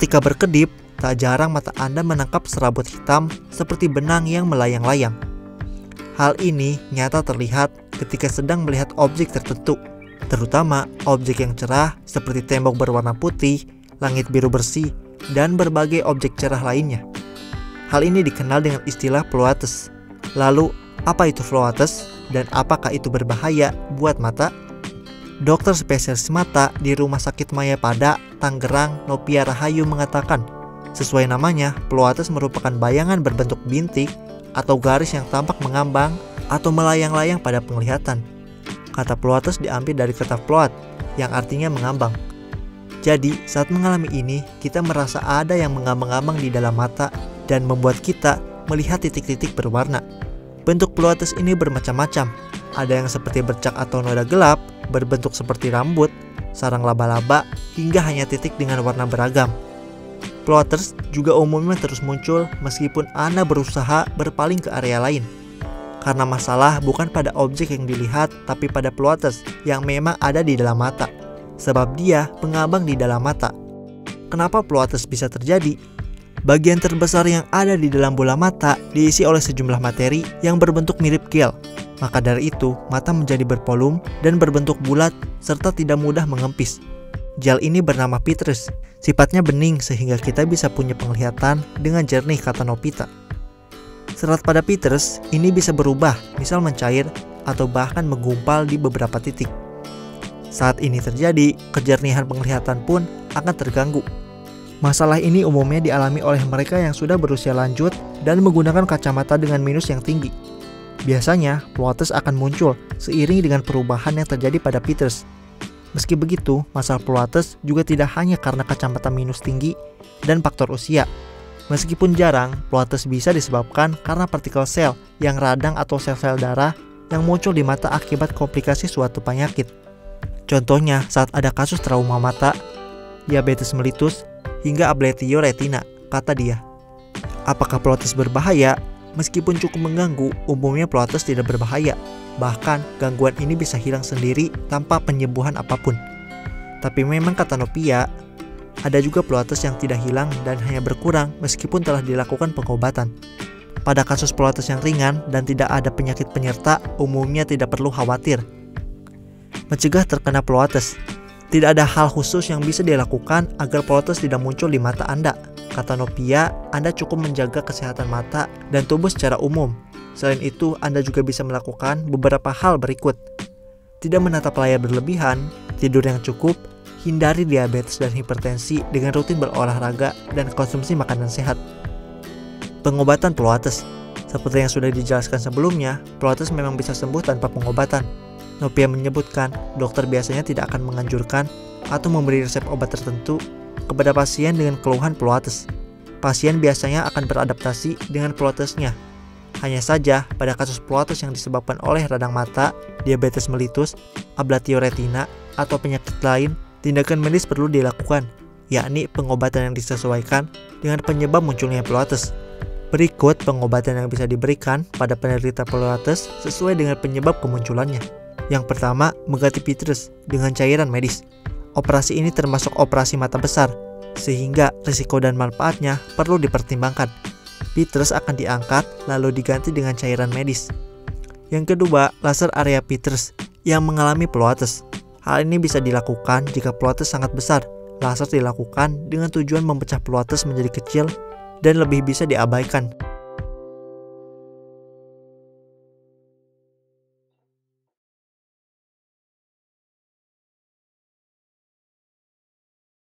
Ketika berkedip, tak jarang mata Anda menangkap serabut hitam seperti benang yang melayang-layang. Hal ini nyata terlihat ketika sedang melihat objek tertentu, terutama objek yang cerah seperti tembok berwarna putih, langit biru bersih, dan berbagai objek cerah lainnya. Hal ini dikenal dengan istilah Floates. Lalu, apa itu Floates dan apakah itu berbahaya buat mata? Dokter spesialis mata di Rumah Sakit Mayapada, Tangerang, Nopia Rahayu mengatakan, sesuai namanya, Floates merupakan bayangan berbentuk bintik atau garis yang tampak mengambang atau melayang-layang pada penglihatan. Kata Floates diambil dari kata float, yang artinya mengambang. Jadi, saat mengalami ini, kita merasa ada yang mengambang-ambang di dalam mata dan membuat kita melihat titik-titik berwarna. Bentuk Floates ini bermacam-macam. Ada yang seperti bercak atau noda gelap, berbentuk seperti rambut, sarang laba-laba, hingga hanya titik dengan warna beragam. Floates juga umumnya terus muncul meskipun Anda berusaha berpaling ke area lain. Karena masalah bukan pada objek yang dilihat, tapi pada Floates yang memang ada di dalam mata. Sebab dia mengambang di dalam mata. Kenapa Floates bisa terjadi? Bagian terbesar yang ada di dalam bola mata diisi oleh sejumlah materi yang berbentuk mirip gel. Maka dari itu, mata menjadi bervolum dan berbentuk bulat serta tidak mudah mengempis. Gel ini bernama vitreous. Sifatnya bening sehingga kita bisa punya penglihatan dengan jernih, kata Nopita. Serat pada vitreous ini bisa berubah, misal mencair atau bahkan menggumpal di beberapa titik. Saat ini terjadi, kejernihan penglihatan pun akan terganggu. Masalah ini umumnya dialami oleh mereka yang sudah berusia lanjut dan menggunakan kacamata dengan minus yang tinggi. Biasanya, Floates akan muncul seiring dengan perubahan yang terjadi pada vitreous. Meski begitu, masalah Floates juga tidak hanya karena kacamata minus tinggi dan faktor usia. Meskipun jarang, Floates bisa disebabkan karena partikel sel yang radang atau sel-sel darah yang muncul di mata akibat komplikasi suatu penyakit. Contohnya saat ada kasus trauma mata, diabetes mellitus, hingga abletio retina, kata dia. Apakah Floates berbahaya? Meskipun cukup mengganggu, umumnya Floates tidak berbahaya. Bahkan, gangguan ini bisa hilang sendiri tanpa penyembuhan apapun. Tapi memang kata Nopia, ada juga Floates yang tidak hilang dan hanya berkurang meskipun telah dilakukan pengobatan. Pada kasus Floates yang ringan dan tidak ada penyakit penyerta, umumnya tidak perlu khawatir. Mencegah terkena Floates. Tidak ada hal khusus yang bisa dilakukan agar Floates tidak muncul di mata Anda. Kata Nopia, Anda cukup menjaga kesehatan mata dan tubuh secara umum. Selain itu, Anda juga bisa melakukan beberapa hal berikut. Tidak menatap layar berlebihan, tidur yang cukup, hindari diabetes dan hipertensi dengan rutin berolahraga dan konsumsi makanan sehat. Pengobatan Floates. Seperti yang sudah dijelaskan sebelumnya, Floates memang bisa sembuh tanpa pengobatan. Nopia menyebutkan, dokter biasanya tidak akan menganjurkan atau memberi resep obat tertentu kepada pasien dengan keluhan Floates. Pasien biasanya akan beradaptasi dengan Floatesnya. Hanya saja, pada kasus Floates yang disebabkan oleh radang mata, diabetes mellitus, ablatio retina, atau penyakit lain, tindakan medis perlu dilakukan, yakni pengobatan yang disesuaikan dengan penyebab munculnya Floates. Berikut pengobatan yang bisa diberikan pada penderita Floates sesuai dengan penyebab kemunculannya. Yang pertama, mengganti vitreous dengan cairan medis. Operasi ini termasuk operasi mata besar, sehingga risiko dan manfaatnya perlu dipertimbangkan. Vitreous akan diangkat lalu diganti dengan cairan medis. Yang kedua, laser area vitreous yang mengalami Floates. Hal ini bisa dilakukan jika Floates sangat besar. Laser dilakukan dengan tujuan memecah Floates menjadi kecil dan lebih bisa diabaikan.